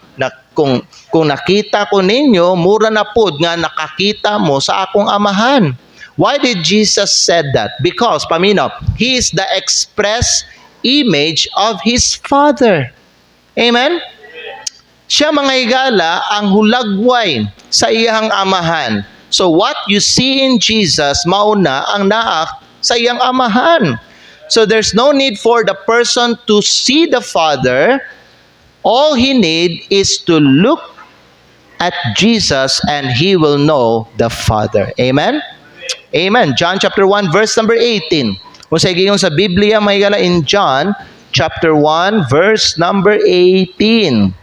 nakita ko ninyo, mura na pod nga nakakita mo sa akong amahan. Why did Jesus said that? Because, paminaw, He is the express image of His Father. Amen? Siya mga higala ang hulagway sa iyang amahan. So what you see in Jesus, mauna ang naak sa iyang amahan. So there's no need for the person to see the Father. All he need is to look at Jesus and he will know the Father. Amen? Amen. John chapter 1 verse number 18. Kung sa igayong sa Biblia, may gala in John chapter 1 verse number 18.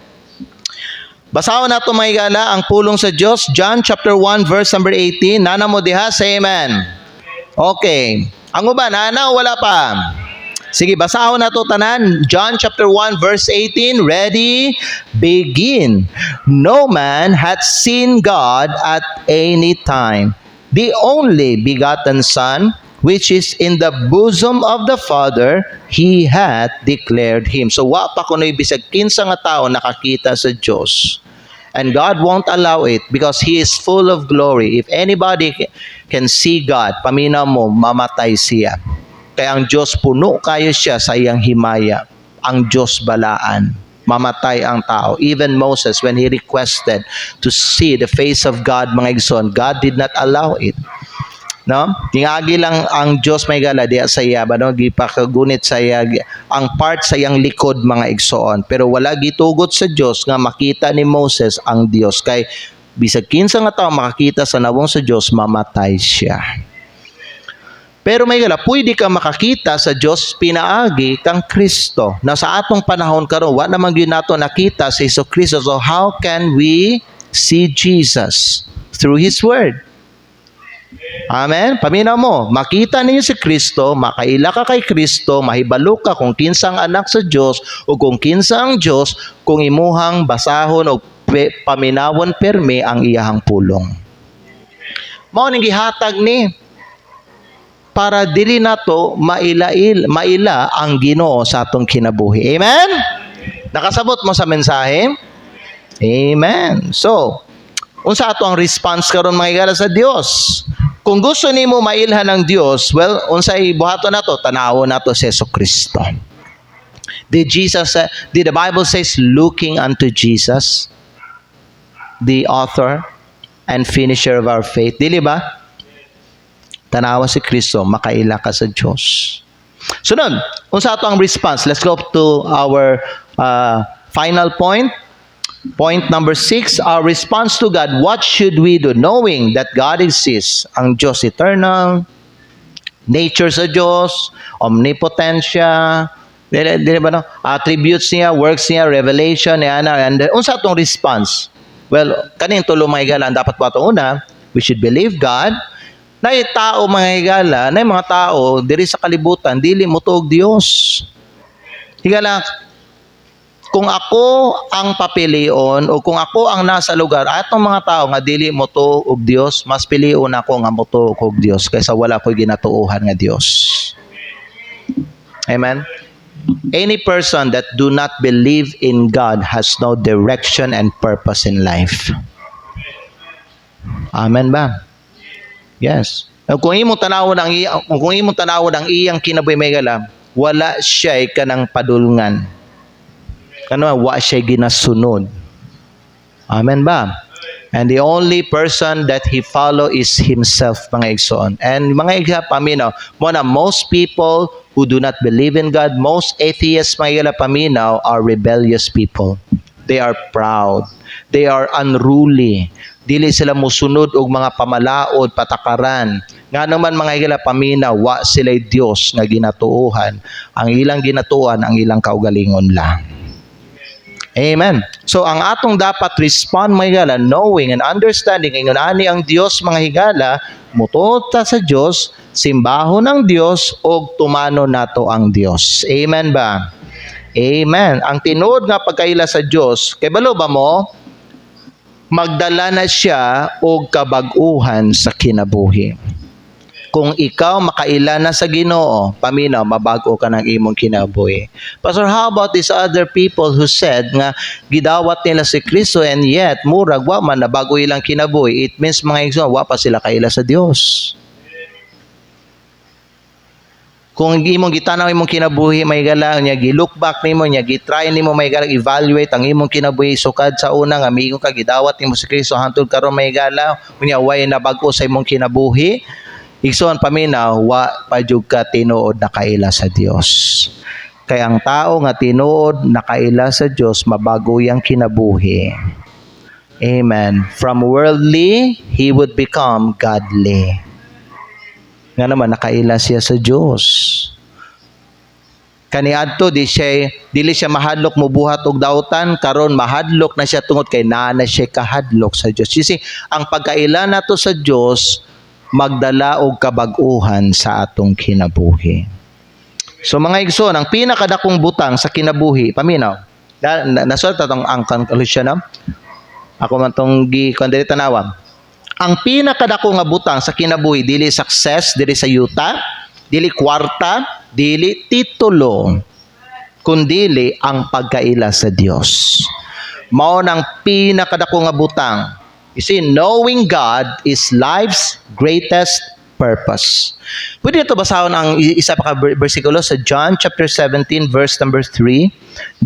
Basahon nato may gala ang pulong sa Diyos. John chapter 1 verse number 18. Nana mo diha, say amen. Okay. Ang uban, nana o wala pa? Sige, basahon nato tanan. John chapter 1 verse 18. Ready? Begin. No man hath seen God at any time. The only begotten Son, which is in the bosom of the Father, He hath declared Him. So, wa pa kuno'y bisag kinsa nga tao nakakita sa Diyos. And God won't allow it because He is full of glory. If anybody can see God, paminaw mo, mamatay siya. Kaya ang Diyos puno kayo siya sa iyang himaya. Ang Diyos balaan. Mamatay ang tao. Even Moses, when he requested to see the face of God, mga igsoon, God did not allow it. No? Tingagi lang ang Diyos may gala diya sa iya, no? Gipakagunit sa iya ang part sa iyang likod, mga igsoon. Pero wala gitugot sa Diyos nga makita ni Moses ang Diyos. Kay bisag kinsa nga tao makakita sa nawong sa Diyos, mamatay siya. Pero may gala, pwede ka makakita sa Diyos pinaagi kang Kristo. Na sa atong panahon karon, wa naman gyud nato nakita si Hesus Kristo. So how can we see Jesus? Through His Word. Amen? Paminaw mo, makita ninyo si Kristo, makaila ka kay Kristo, mahibalo ka kung kinsang anak sa Diyos o kung kinsa ang Diyos, kung imuhang basahon o paminawon permi ang iyahang pulong. Mao ning gihatag ni para dili nato maila ang Ginoo sa atong kinabuhi. Amen? Nakasabot mo sa mensahe? Amen. So, unsa ato ang response karon mga igala sa Dios? Kung gusto nimo mailhan ng Dios, well, unsay buhaton nato? Tanawon nato si Jesucristo. Did the Bible says looking unto Jesus, the author and finisher of our faith. Dili ba? Tanawa si Kristo, makaila ka sa Dios. Sunod, unsa ato ang response? Let's go to our final point. Point number 6, our response to God. What should we do? Knowing that God exists, ang Diyos eternal, nature sa Diyos, omnipotensya, attributes niya, works niya, revelation niya, and unsa atong response? Well, kaning tulo mga higala, dapat po atong una, we should believe God. Na tao mga higala, na mga tao, diri sa kalibutan, dili mo tuog Diyos. Higala, kung ako ang papilion o kung ako ang nasa lugar, atong mga tao nga dili mo to og Dios, mas pilion ako nga mo to og Dios kaysa wala ko'y ginatuohan nga Dios. Amen? Any person that do not believe in God has no direction and purpose in life. Amen ba? Yes. Kung imong tanawon ang iyang kinabuhi may gala, wala siya kanang padulngan. Wa siya ginasunod. Amen ba? And the only person that he follow is himself, mga igsoon. And mga igpaminaw, most people who do not believe in God, most atheists, mga paminaw, are rebellious people. They are proud. They are unruly. Dili sila musunod og mga pamalaod, patakaran. Nga naman mga paminaw, wa sila Dios nga ginatuohan. Ang ilang ginatuohan, ang ilang kaugalingon lang. Amen. So, ang atong dapat respond mga higala, knowing and understanding, ingon ani ang Dios mga higala, mututa sa Dios, simbahon ang Dios, o tumano nato ang Dios. Amen ba? Amen. Ang tinuod nga pagkaila sa Dios, kay balo ba mo, magdala na siya og kabag-uhan sa kinabuhi. Kung ikaw makaila na sa Ginoo, paminaw, mabago ka ng imong kinabuhi. Pastor, how about these other people who said nga gidawat nila si Kristo and yet murag wa man nabago ilang kinabuhi? It means mga igsoon, wa pa sila kaila sa Dios. Kung imong gitanaw imong kinabuhi may gala nya gi-look back nimo nya gi-try nimo may gala evaluate ang imong kinabuhi sukad sa una nga miingon ka gidawat nimo si Kristo hangtod karon may gala unya way na bag-o sa imong kinabuhi. Igsoon paminaw wa pa jud ka tinuod nakaila sa Dios. Kay ang tao nga tinuod nakaila sa Dios mabago yang kinabuhi. Amen. From worldly, he would become godly. Nga naman nakaila siya sa Dios. Kaniadto dili siya mahadlok mobuhat og dautan karon mahadlok na siya tungod kay naa na siya kahadlok sa Dios. You see, ang pagkaila nato sa Dios magdala og kabag-uhan sa atong kinabuhi. So mga igsoon, ang pinakadakong butang sa kinabuhi, paminaw. Nasulat atong ang conclusion no? Ako man tong gi-kon diri tanawam. Ang pinakadako nga butang sa kinabuhi dili success, dili sa yuta, dili kwarta, dili titulo, kundili ang pagkaila sa Dios. Mao nang pinakadako nga butang. You see, knowing God is life's greatest purpose. Pwede ito basahon ang isa pa ka bersikulo sa John chapter 17 verse number 3.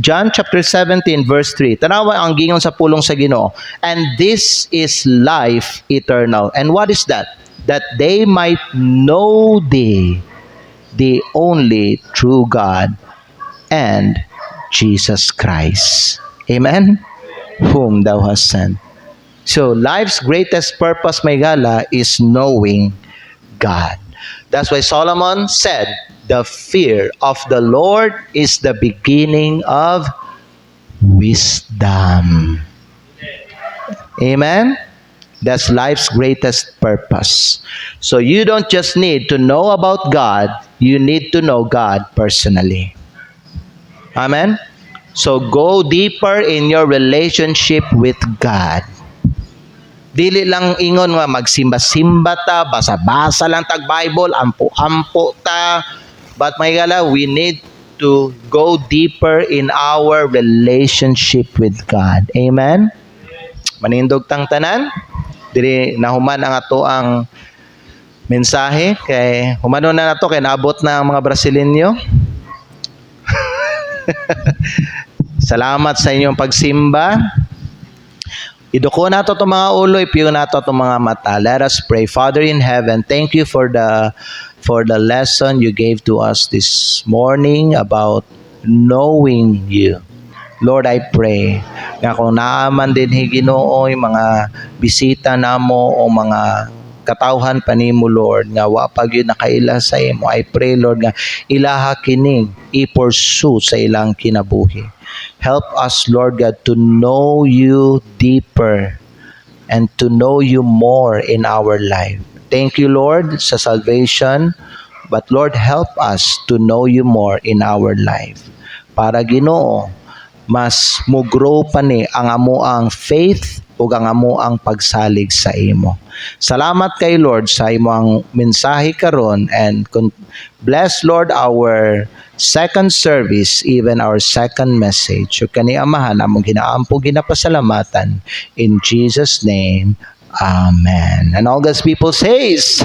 John chapter 17 verse 3. Tanawa ang gingon sa pulong sa Ginoo. And this is life eternal. And what is that? That they might know thee, the only true God, and Jesus Christ. Amen? Whom thou hast sent. So, life's greatest purpose, may gala, is knowing God. That's why Solomon said, the fear of the Lord is the beginning of wisdom. Amen? That's life's greatest purpose. So you don't just need to know about God, you need to know God personally. Amen? So go deeper in your relationship with God. Dili lang ingon nga magsimba-simba ta, basa-basa lang tag Bible, ampo-ampo ta. But may gala, we need to go deeper in our relationship with God. Amen? Manindog tang tanan. Dili nahuman ang ato ang mensahe kay humano na nato kay naabot na ang mga Brasilenyo. Salamat sa inyong pagsimba. Iduko nato itong mga ulo, ipiyo nato itong mga mata. Let us pray. Father in heaven, thank you for the lesson you gave to us this morning about knowing you. Lord, I pray nga kung naaman din Ginoo yung mga bisita namo o mga katawhan pa nimo Lord nga wa pag yun nakaila sa imo, I pray Lord nga ilaha kining i-pursue sa ilang kinabuhi. Help us Lord God to know you deeper and to know you more in our life. Thank you Lord sa salvation, but Lord help us to know you more in our life. Para Ginoo, mas mo-grow pa ni ang amuang faith ug ang amuang pagsalig sa imo. Salamat kay Lord sa imong mensahe karon and bless Lord our second service, even our second message. Ug kani amahan among ginaampo ginapasalamatan in Jesus name. Amen. And all God's people says,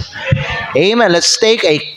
Amen. Let's take a quick